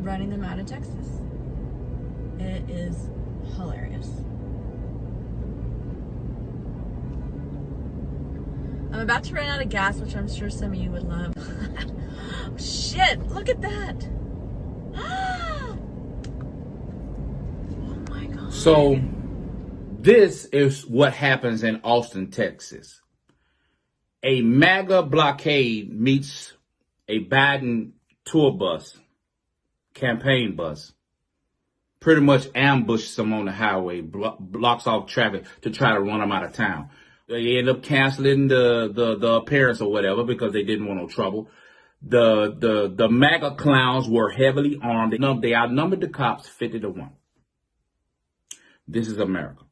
running them out of Texas. It is hilarious. I'm about to run out of gas, which I'm sure some of you would love. Shit, look at that. Oh my God. So this is what happens in Austin, Texas. A MAGA blockade meets a Biden tour bus, campaign bus. Pretty much ambushes them on the highway, blocks off traffic to try to run them out of town. They end up canceling the appearance or whatever because they didn't want no trouble. The MAGA clowns were heavily armed. They outnumbered the cops 50-1. This is America.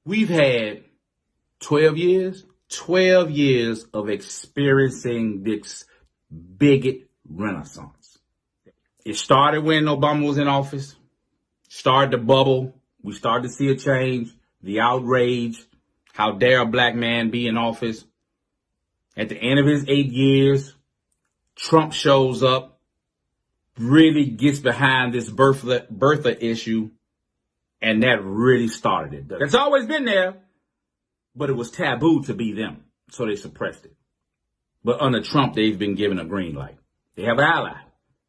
We've had 12 years of experiencing this bigot renaissance. It started when Obama was in office, started the bubble. We started to see a change, the outrage. How dare a black man be in office? At the end of his 8 years, Trump shows up, really gets behind this birther issue, and that really started it. It's always been there, but it was taboo to be them, so they suppressed it. But under Trump, they've been given a green light. They have an ally,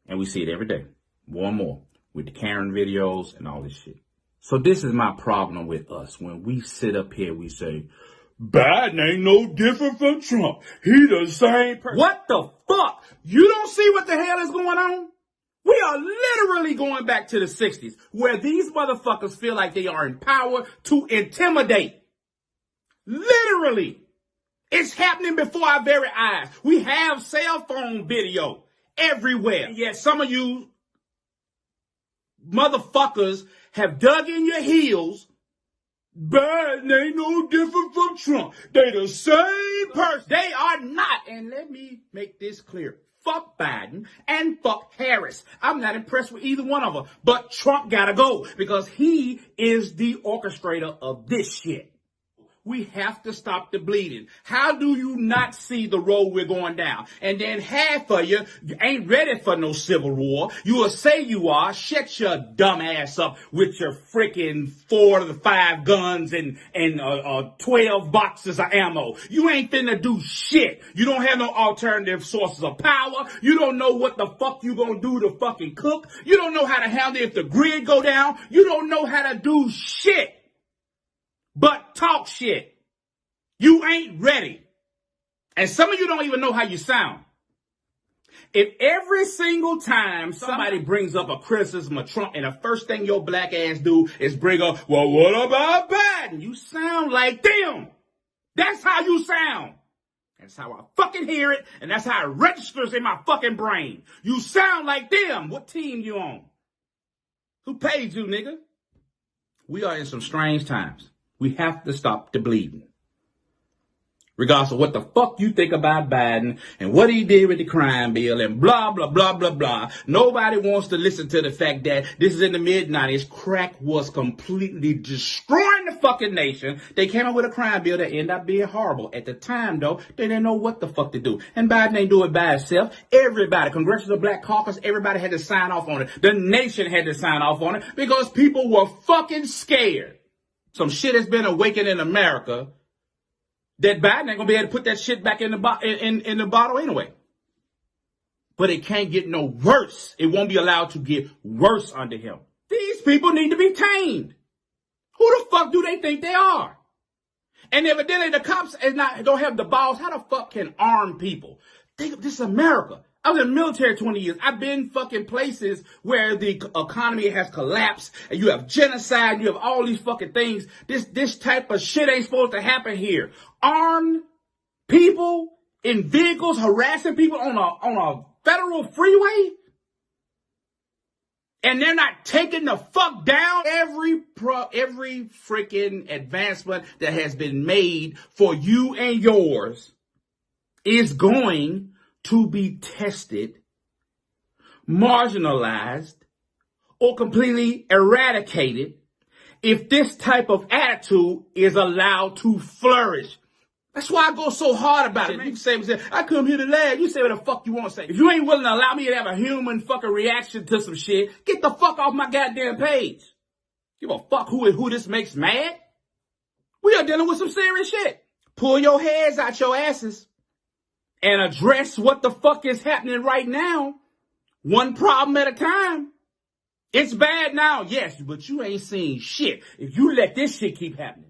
and we see it every day, more and more, with the Karen videos and all this shit. So this is my problem with us. When we sit up here, we say, Biden ain't no different from Trump. He the same person. What the fuck? You don't see what the hell is going on? We are literally going back to the 60s, where these motherfuckers feel like they are in power to intimidate. Literally. It's happening before our very eyes. We have cell phone video everywhere. And yet some of you motherfuckers have dug in your heels. Biden ain't no different from Trump. They the same person. They are not. And let me make this clear. Fuck Biden and fuck Harris. I'm not impressed with either one of them. But Trump gotta go because he is the orchestrator of this shit. We have to stop the bleeding. How do you not see the road we're going down? And then half of you ain't ready for no civil war. You will say you are. Shut your dumb ass up with your freaking 4 to 5 guns and 12 boxes of ammo. You ain't finna do shit. You don't have no alternative sources of power. You don't know what the fuck you gonna do to fucking cook. You don't know how to handle if the grid go down. You don't know how to do shit. But talk shit. You ain't ready. And some of you don't even know how you sound. If every single time somebody brings up a criticism of Trump and the first thing your black ass do is bring up, well, what about Biden? You sound like them. That's how you sound. That's how I fucking hear it. And that's how it registers in my fucking brain. You sound like them. What team you on? Who paid you, nigga? We are in some strange times. We have to stop the bleeding. Regardless of what the fuck you think about Biden and what he did with the crime bill and blah, blah, blah, blah, blah. Nobody wants to listen to the fact that this is in the mid-90s. Crack was completely destroying the fucking nation. They came up with a crime bill that ended up being horrible. At the time, though, they didn't know what the fuck to do. And Biden ain't do it by itself. Everybody, Congressional Black Caucus, everybody had to sign off on it. The nation had to sign off on it because people were fucking scared. Some shit has been awakened in America that Biden ain't gonna be able to put that shit back in the bottle anyway. But it can't get no worse. It won't be allowed to get worse under him. These people need to be tamed. Who the fuck do they think they are? And evidently the cops don't have the balls. How the fuck can armed people? This is America. I was in the military 20 years. I've been fucking places where the economy has collapsed and you have genocide and you have all these fucking things. This type of shit ain't supposed to happen here. Armed people in vehicles harassing people on a federal freeway. And they're not taking the fuck down. Every freaking advancement that has been made for you and yours is going to be tested, marginalized, or completely eradicated if this type of attitude is allowed to flourish. That's why I go so hard about it. You can say, I come here to laugh. You say what the fuck you want to say. If you ain't willing to allow me to have a human fucking reaction to some shit, get the fuck off my goddamn page. Give a fuck who this makes mad. We are dealing with some serious shit. Pull your heads out your asses and address what the fuck is happening right now. One problem at a time. It's bad now, yes, but you ain't seen shit if you let this shit keep happening.